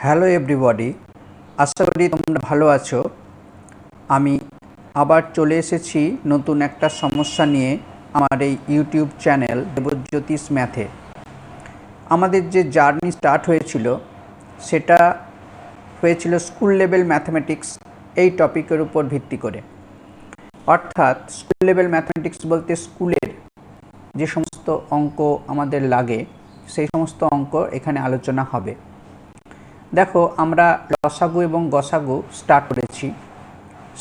Hello everybody, আশা করি তোমরা ভালো আছো। আমি আবার চলে এসেছি নতুন একটা সমস্যা নিয়ে আমার এই ইউটিউব চ্যানেল দেবজ্যোতিষ ম্যাথে। আমাদের যে জার্নি স্টার্ট হয়েছিল সেটা হয়েছিল স্কুল লেভেল ম্যাথমেটিক্স এই টপিকের উপর ভিত্তি করে। অর্থাৎ স্কুল লেভেল ম্যাথমেটিক্স বলতে স্কুলের যে সমস্ত অঙ্ক আমাদের লাগে সেই সমস্ত অঙ্ক এখানে আলোচনা হবে। দেখো, আমরা লসাগু এবং গসাগু স্টার্ট করেছি।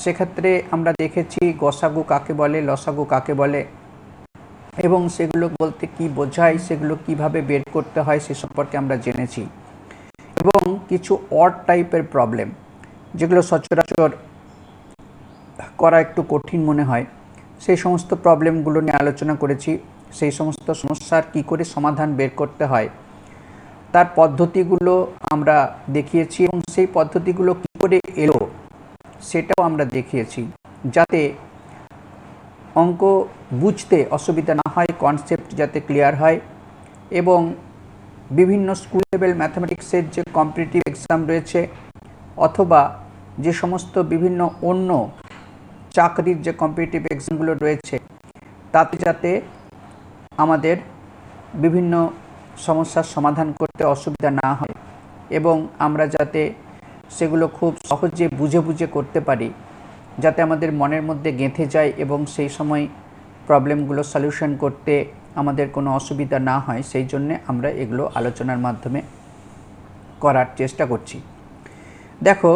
সেক্ষেত্রে আমরা দেখেছি গসাগু কাকে বলে, লসাগু কাকে বলে এবং সেগুলো বলতে কি বোঝায়, সেগুলো কিভাবে বের করতে হয় সে সম্পর্কে আমরা জেনেছি। এবং কিছু অড টাইপের প্রবলেম যেগুলো সচরাচর করা একটু কঠিন মনে হয়, সেই সমস্ত প্রবলেমগুলো নিয়ে আলোচনা করেছি। সেই সমস্ত সমস্যার কী করে সমাধান বের করতে হয় তার পদ্ধতিগুলো আমরা দেখিয়েছি এবং সেই পদ্ধতিগুলো কী করে এলো সেটাও আমরা দেখিয়েছি, যাতে অঙ্ক বুঝতে অসুবিধা না হয়, কনসেপ্ট যাতে ক্লিয়ার হয় এবং বিভিন্ন স্কুল লেভেল ম্যাথমেটিক্সের যে কম্পিটিটিভ এক্সাম রয়েছে অথবা যে সমস্ত বিভিন্ন অন্য চাকরির যে কম্পিটিটিভ এক্সামগুলো রয়েছে তাতে যাতে আমাদের বিভিন্ন সমস্যার সমাধান করতে অসুবিধা না হয় এবং আমরা যাতে সেগুলো খুব সহজে বুঝে বুঝে করতে পারি, যাতে আমাদের মনের মধ্যে গেঁথে যায় এবং সেই সময় প্রবলেমগুলো সলিউশন করতে আমাদের কোনো অসুবিধা না হয়, সেই জন্যে আমরা এগুলো আলোচনার মাধ্যমে করার চেষ্টা করছি। দেখো,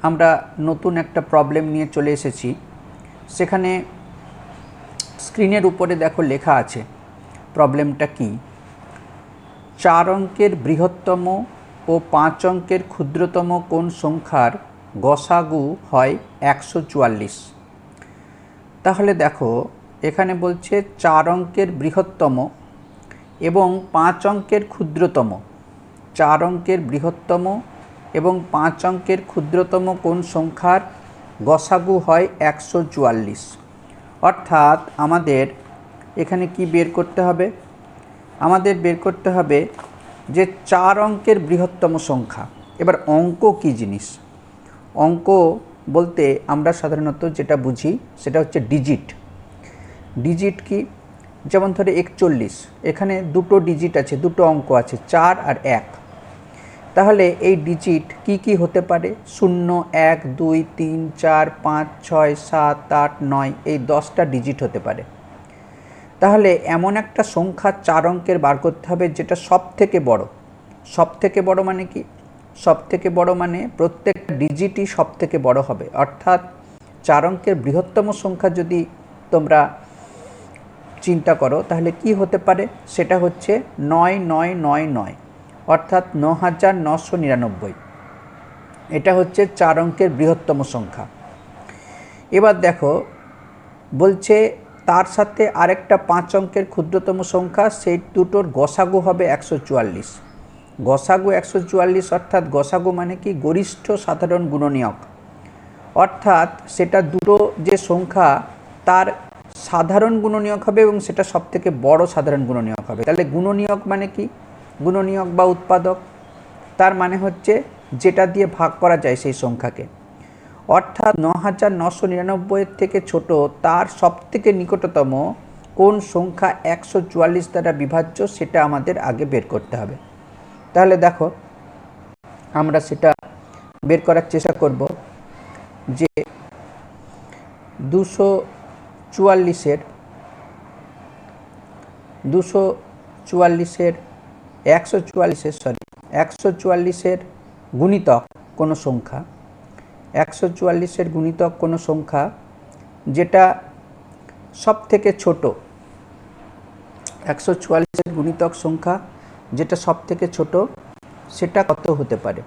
আমরা নতুন একটা প্রবলেম নিয়ে চলে এসেছি। সেখানে স্ক্রিনের উপরে দেখো লেখা আছে প্রবলেমটা কি। 4 অঙ্কের বৃহত্তম ও 5 অঙ্কের ক্ষুদ্রতম কোন সংখ্যার গসাগু হয় 144। তাহলে দেখো, এখানে বলছে 4 অঙ্কের বৃহত্তম এবং 5 অঙ্কের ক্ষুদ্রতম। 4 অঙ্কের বৃহত্তম এবং 5 অঙ্কের ক্ষুদ্রতম কোন সংখ্যার গসাগু হয় 144। অর্থাৎ আমাদের এখানে কি বের করতে হবে? আমাদের বের করতে হবে যে 4 অঙ্কের বৃহত্তম সংখ্যা। এবার অঙ্ক কি জিনিস? অঙ্ক বলতে আমরা সাধারণত যেটা বুঝি সেটা হচ্ছে ডিজিট। ডিজিট কি? যেমন ধরে 41, এখানে দুটো ডিজিট আছে, দুটো অঙ্ক আছে, 4 আর 1। তাহলে এই ডিজিট কি কি হতে পারে? 0, 1, 2, 3, 4, 5, 6, 7, 8, 9, এই 10টা ডিজিট হতে পারে। তাহলে এমন একটা সংখ্যা 4 অঙ্কের বার করতে হবে যেটা সব থেকে বড়। সব থেকে বড় মানে কি? সব থেকে বড় মানে প্রত্যেকটা ডিজিটই সব থেকে বড় হবে। অর্থাৎ 4 অঙ্কের বৃহত্তম সংখ্যা যদি তোমরা চিন্তা করো তাহলে কি হতে পারে? সেটা হচ্ছে 9999, অর্থাৎ 9999। এটা হচ্ছে 4 অঙ্কের বৃহত্তম সংখ্যা। এবার দেখো, বলছে তার সাথে আরেকটা 5 অঙ্কের ক্ষুদ্রতম সংখ্যা, সেই দুটোর গসাগু হবে 144। গসাগু 144 অর্থাৎ গসাগু মানে কি? গরিষ্ঠ সাধারণ গুণনীয়ক। অর্থাৎ সেটা দুটো যে সংখ্যা তার সাধারণ গুণনীয়ক হবে এবং সেটা সবথেকে বড় সাধারণ গুণনীয়ক হবে। তাহলে গুণনীয়ক মানে কি? গুণনীয়ক বা উৎপাদক, তার মানে হচ্ছে যেটা দিয়ে ভাগ করা যায় সেই সংখ্যাকে। অর্থাৎ 9999 থেকে ছোট তার সবথেকে নিকটতম কোন সংখ্যা 144 দ্বারা বিভাজ্য সেটা আমাদের আগে বের করতে হবে। তাহলে দেখো, আমরা সেটা বের করার চেষ্টা করব যে 244-এর 144-এর গুণিতক কোনো সংখ্যা, 144-এর গুণিতক কোনো সংখ্যা যেটা সব থেকে ছোট। 144-এর গুণিতক সংখ্যা যেটা সব থেকে ছোট সেটা কত হতে পারে?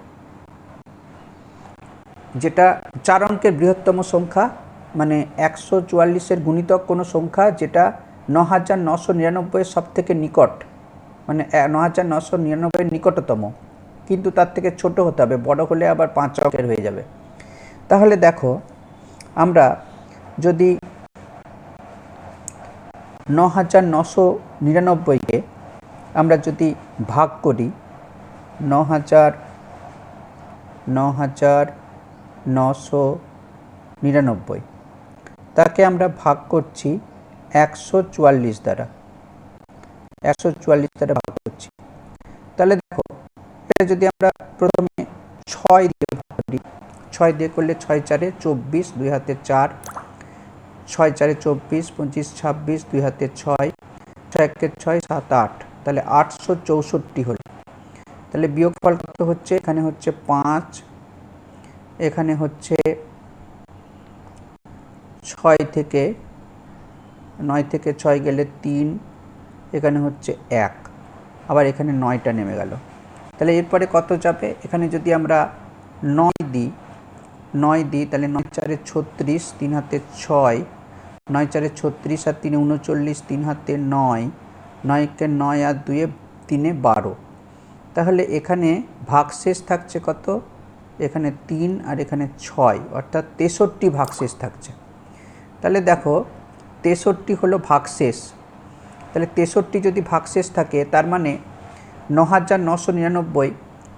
যেটা 4 অঙ্কের বৃহত্তম সংখ্যা মানে 144-এর গুণিতক কোনো সংখ্যা যেটা 9999-এর সব থেকে নিকট, মানে 9999-এর নিকটতম, কিন্তু তার থেকে ছোট হতে হবে, বড় হলে আবার 5 অঙ্কের হয়ে যাবে। তাহলে দেখো, আমরা যদি 9999-কে আমরা যদি ভাগ করি, ৯,৯৯৯ তাকে আমরা ভাগ করছি ১৪৪ দ্বারা, ১৪৪ দ্বারা ভাগ করছি। তাহলে দেখো এটা যদি আমরা প্রথমে ৬ দিয়ে ভাগ করি, ৬ দিয়ে করলে ৬ 4 24, 2 হাতে 4, 6 4 24, 25 26, 2 হাতে 6, 6 1 6, 7 8, তাহলে 864 হলো। তাহলে বিয়োগফল কত হচ্ছে? এখানে হচ্ছে 5, এখানে হচ্ছে 6 থেকে 9 থেকে 6 গেলে 3, এখানে হচ্ছে 1, আবার এখানে 9টা নেমে গেল। তাহলে এরপরে কত যাবে? এখানে যদি আমরা 9 দিই তাহলে 9 4 36, 3 হাতে 6, 9 4 36 আর 3 39, 3 হাতে 9, 9 কে 9 আর 2 3 12। তাহলে এখানে ভাগশেষ থাকছে কত? এখানে 3 আর এখানে 6, অর্থাৎ 63 ভাগশেষ থাকছে। তাহলে দেখো 63 হলো ভাগশেষ। তাহলে 63 যদি ভাগশেষ থাকে তার মানে ৯,৯৯৯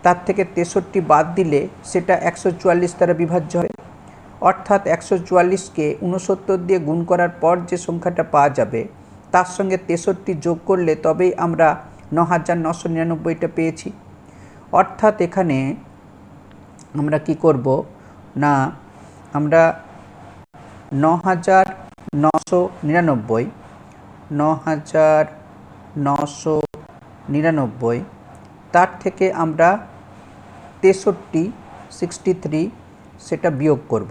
তার থেকে 63 বাদ দিলে সেটা ১৪৪ দ্বারা বিভাজ্য হবে। অর্থাৎ ১৪৪কে ৬৯ দিয়ে গুণ করার পর যে সংখ্যাটা পাওয়া যাবে তার সঙ্গে 63 যোগ করলে তবেই আমরা ৯,৯৯৯টা পেয়েছি। অর্থাৎ এখানে আমরা কি করব না, আমরা ৯,৯৯৯ তার থেকে আমরা 63 সেটা বিয়োগ করব।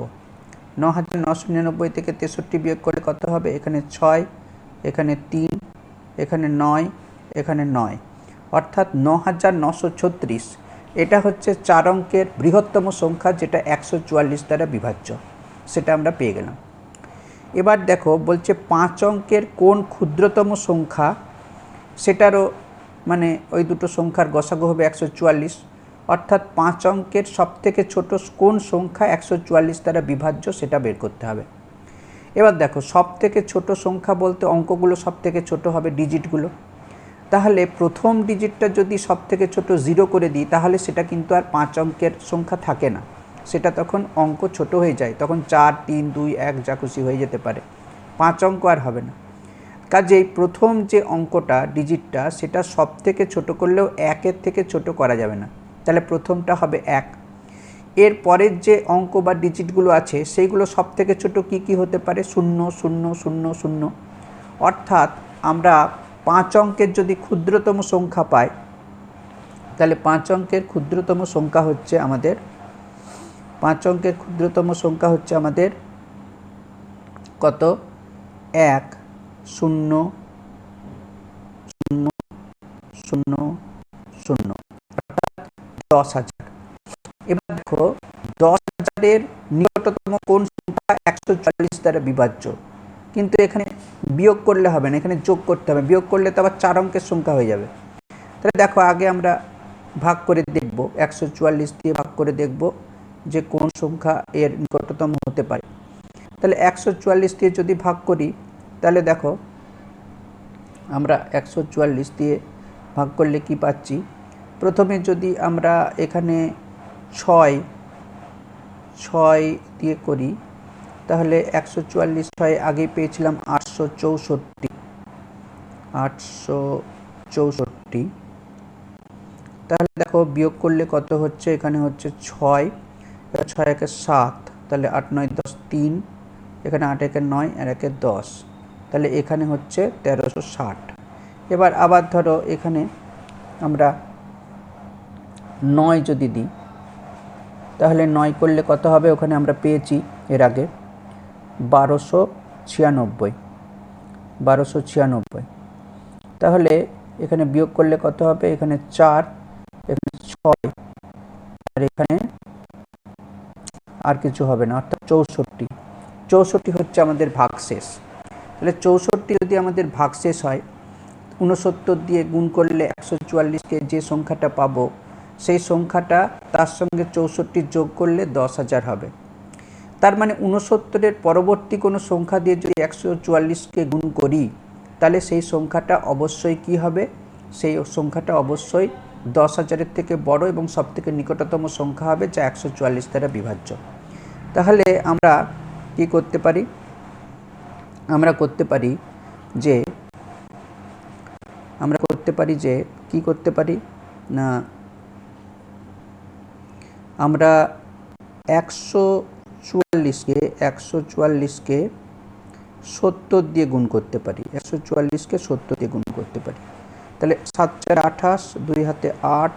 ৯,৯৯৯ থেকে 63 বিয়োগ করলে কত হবে? এখানে 6, এখানে 3, এখানে 9, এখানে 9, অর্থাৎ ৯,৯৩৬। এটা হচ্ছে 4 অঙ্কের বৃহত্তম সংখ্যা যেটা ১৪৪ দ্বারা বিভাজ্য, সেটা আমরা পেয়ে গেলাম। এবার দেখো বলছে 5 অঙ্কের কোন ক্ষুদ্রতম সংখ্যা, সেটারও মানে ওই দুটো সংখ্যার গসাগু হবে ১৪৪, অর্থাৎ 5 অঙ্কের সবথেকে ছোট কোন সংখ্যা ১৪৪ দ্বারা বিভাজ্য সেটা বের করতে হবে। এবার দেখো সবথেকে ছোট সংখ্যা বলতে অঙ্কগুলো সবথেকে ছোট হবে, ডিজিটগুলো। তাহলে প্রথম ডিজিটটা যদি সবথেকে ছোট 0 করে দিই তাহলে সেটা কিন্তু আর 5 অঙ্কের সংখ্যা থাকে না, সেটা তখন অঙ্ক ছোট হয়ে যায়, তখন 4 3 2 1 যা খুশি হয়ে যেতে পারে, 5 অঙ্ক আর হবে না। কাজেই প্রথম যে অঙ্কটা ডিজিটটা সেটা সবথেকে ছোট করলেও 1-এর থেকে ছোট করা যাবে না, তাহলে প্রথমটা হবে 1। এর পরের যে অঙ্ক বা ডিজিটগুলো আছে সেইগুলো সবথেকে ছোট কি হতে পারে? 0 0 0 0। অর্থাৎ আমরা 5 অঙ্কের যদি ক্ষুদ্রতম সংখ্যা পাই তাহলে 5 অঙ্কের ক্ষুদ্রতম সংখ্যা হচ্ছে আমাদের 5 অঙ্কের ক্ষুদ্রতম সংখ্যা হচ্ছে আমাদের কত? 1 0 0 0 0, অর্থাৎ 10,000। এবার দেখো 10,000-এর নিকটতম কোন সংখ্যা ১৪৪ দ্বারা বিভাজ্য, কিন্তু এখানে বিয়োগ করলে হবে না, এখানে যোগ করতে হবে। বিয়োগ করলে তো আবার 4 অঙ্কের সংখ্যা হয়ে যাবে। তাহলে দেখো আগে আমরা ভাগ করে দেখব, ১৪৪ দিয়ে ভাগ করে দেখব যে কোন সংখ্যা এর নিকটতম হতে পারে। তাহলে ১৪৪ দিয়ে যদি ভাগ করি তাহলে দেখো আমরা ১৪৪ দিয়ে ভাগ করলে কি পাচ্ছি? প্রথমে যদি আমরা এখানে 6 দিয়ে করি তাহলে ১৪৪ 6 আগেই পেয়েছিলাম 864। তাহলে দেখো বিয়োগ করলে কত হচ্ছে? এখানে হচ্ছে 6, 6 1 7, তাহলে 8 9 10 3, এখানে 8 1 9 আর 1 10, তাহলে এখানে হচ্ছে 1360। এবার আবার ধরো এখানে আমরা 9 যদি দিই তাহলে 9 করলে কত হবে? ওখানে আমরা পেয়েছি এর আগে 1296। তাহলে এখানে বিয়োগ করলে কত হবে? এখানে 4, এখানে 6 আর এখানে আর কিছু হবে না, অর্থাৎ 64 হচ্ছে আমাদের ভাগশেষ। তাহলে 64 যদি আমাদের ভাগশেষ হয়, 69 দিয়ে গুণ করলে 144-কে যে সংখ্যাটা পাবো সেই সংখ্যাটা তার সঙ্গে 64 যোগ করলে 10,000 হবে। তার মানে 69-এর পরবর্তী কোনো সংখ্যা দিয়ে যদি 144-কে গুণ করি তাহলে সেই সংখ্যাটা অবশ্যই কি হবে? সেই সংখ্যাটা অবশ্যই 10,000-এর থেকে বড় এবং সবথেকে নিকটতম সংখ্যা হবে যা 144 দ্বারা বিভাজ্য। তাহলে আমরা কি করতে পারি? আমরা করতে পারি যে কি করতে পারি না, আমরা 144কে 70 দিয়ে গুণ করতে পারি। 144কে 70 দিয়ে গুণ করতে পারি। তাহলে 7 4 28, 2 হাতে 8,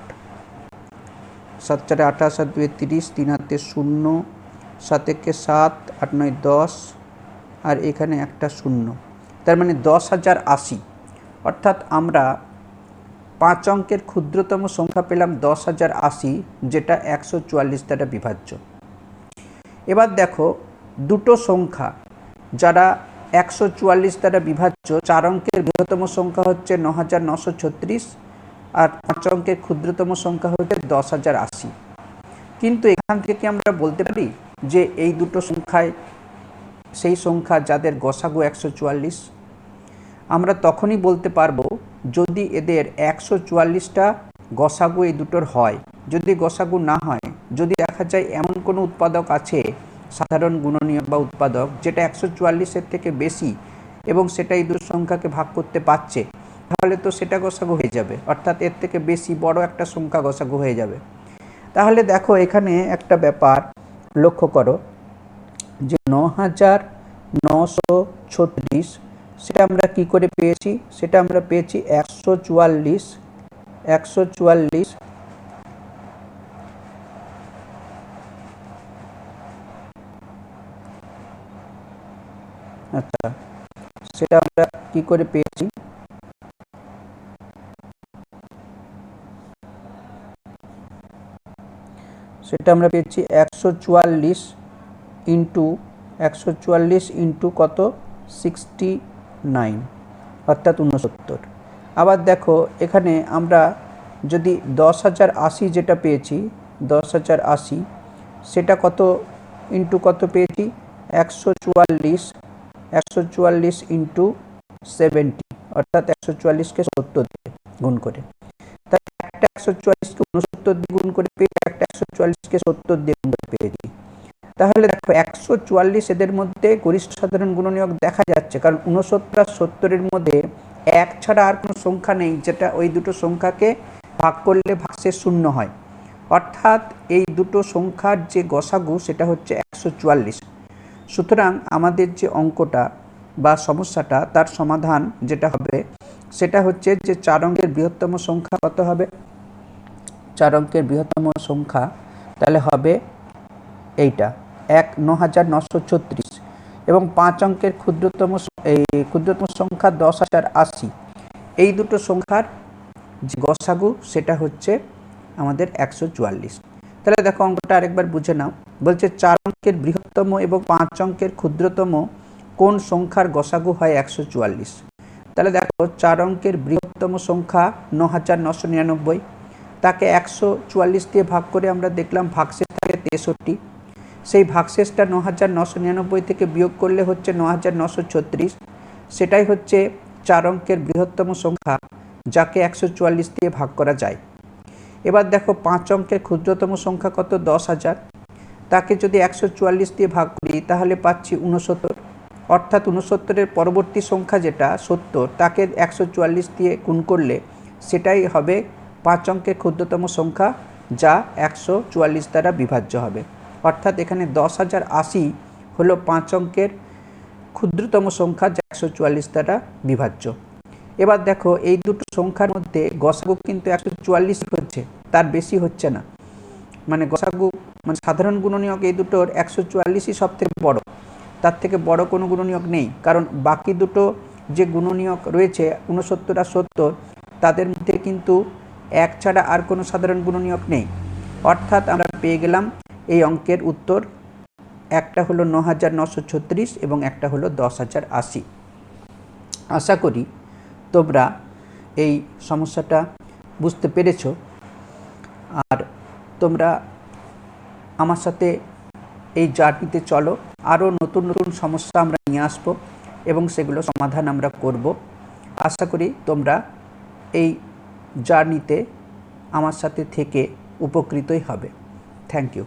7 4 28 আর 2 30, 3 হাতে 0, 7 একে 7, 8 9 10 আর এখানে একটা 0, তার মানে 10,080। অর্থাৎ আমরা 5 অঙ্কের ক্ষুদ্রতম সংখ্যা পেলাম 10,080, যেটা 144 দ্বারা বিভাজ্য। এবার দেখো দুটো সংখ্যা যারা 144 দ্বারা বিভাজ্য, 4 অঙ্কের বৃহত্তম সংখ্যা হচ্ছে 9,936 আর 5 অঙ্কের ক্ষুদ্রতম সংখ্যা হচ্ছে 10,080। কিন্তু এখান থেকে আমরা বলতে পারি যে এই দুটো সংখ্যায় সেই সংখ্যা যাদের গসাগু 144। আমরা তখনই বলতে পারবো যদি এদের 144টা গসাগু এই দুটোর হয়। যদি গসাগু না হয়, যদি দেখা যায় এমন কোনো উৎপাদক আছে, সাধারণ গুণনীয়ক বা উৎপাদক, যেটা 144-এর থেকে বেশি এবং সেটা এই দুটো সংখ্যাকে ভাগ করতে পারছে, তাহলে তো সেটা গসাগু হয়ে যাবে। অর্থাৎ এর থেকে বেশি বড় একটা সংখ্যা গসাগু হয়ে যাবে। তাহলে দেখো এখানে একটা ব্যাপার লক্ষ্য করো যে 9,936 সেটা আমরা কি করে পেয়েছি? সেটা আমরা পেয়েছি 144 আচ্ছা, সেটা আমরা কি করে পেয়েছি? সেটা আমরা পেয়েছি 144 ইন্টু কত? 69, অর্থাৎ 69। আবার দেখো এখানে আমরা যদি 10,080 যেটা পেয়েছি, 10,080 সেটা কত ইন্টু কত পেয়েছি? 144 ইন্টু 70, অর্থাৎ 144কে 70 দিয়ে গুণ করে। তাহলে একটা 144কে 69 দিয়ে গুণ করে পেয়েছি, একটা 144কে 70 দিয়ে গুণ করে পেয়েছি। তাহলে দেখো 144 এদের মধ্যে গরিষ্ঠ সাধারণ গুণনীয়ক দেখা যাচ্ছে, কারণ 69 আর 70-এর মধ্যে 1 ছাড়া আর কোনো সংখ্যা নেই যেটা ওই দুটো সংখ্যাকে ভাগ করলে ভাগশেষ 0 হয়। অর্থাৎ এই দুটো সংখ্যার যে গসাগু সেটা হচ্ছে 144। সুতরাং আমাদের যে অঙ্কটা বা সমস্যাটা, তার সমাধান যেটা হবে সেটা হচ্ছে যে 4 অঙ্কের বৃহত্তম সংখ্যা কত হবে? 4 অঙ্কের বৃহত্তম সংখ্যা তাহলে হবে এইটা 9,936 এবং 5 অঙ্কের ক্ষুদ্রতম সংখ্যা 10,080। এই দুটো সংখ্যার যে গসাগু সেটা হচ্ছে আমাদের 144। তাহলে দেখো অঙ্কটা আরেকবার বুঝে নাও। বলছে 4 অঙ্কের বৃহত্তম এবং 5 অঙ্কের ক্ষুদ্রতম কোন সংখ্যার গসাগু হয় 144? তাহলে দেখো 4 অঙ্কের বৃহত্তম সংখ্যা 9,999, তাকে 144 দিয়ে ভাগ করে আমরা দেখলাম ভাগশেষ থাকে 63। সেই ভাগশেষটা 9,999 থেকে বিয়োগ করলে হচ্ছে 9,936, সেটাই হচ্ছে 4 অঙ্কের বৃহত্তম সংখ্যা যাকে 144 দিয়ে ভাগ করা যায়। এবার দেখো 5 অঙ্কের ক্ষুদ্রতম সংখ্যা কত? 10,000, তাকে যদি 144 দিয়ে ভাগ করি তাহলে পাচ্ছি 69। অর্থাৎ 69-এর পরবর্তী সংখ্যা যেটা 70, তাকে 144 দিয়ে গুণ করলে সেটাই হবে 5 অঙ্কের ক্ষুদ্রতম সংখ্যা যা 144 দ্বারা বিভাজ্য হবে। অর্থাৎ এখানে 10,080 হলো 5 অঙ্কের ক্ষুদ্রতম সংখ্যা যা 144 দ্বারা বিভাজ্য। এবার দেখো এই দুটো সংখ্যার মধ্যে গসাগু কিন্তু 144 হচ্ছে, তার বেশি হচ্ছে না। মানে গসাগু মানে সাধারণ গুণনীয়ক এই দুটোর 144ই সব থেকে বড়, তার থেকে বড় কোনো গুণনীয়ক নেই। কারণ বাকি দুটো যে গুণনীয়ক রয়েছে 69 আর 70, তাদের মধ্যে কিন্তু 1 ছাড়া আর কোনো সাধারণ গুণনীয়ক নেই। অর্থাৎ আমরা পেয়ে গেলাম এই অঙ্কের উত্তর, একটা হলো 9,936 এবং একটা হলো 10,080। আশা করি তোমরা এই সমস্যাটা বুঝতে পেরেছো। আর তোমরা আমার সাথে এই জার্নিতে চলো, আরও নতুন নতুন সমস্যা আমরা নিয়ে আসবো এবং সেগুলো সমাধান আমরা করব। আশা করি তোমরা এই জার্নিতে আমার সাথে থেকে উপকৃতই হবে। Thank you.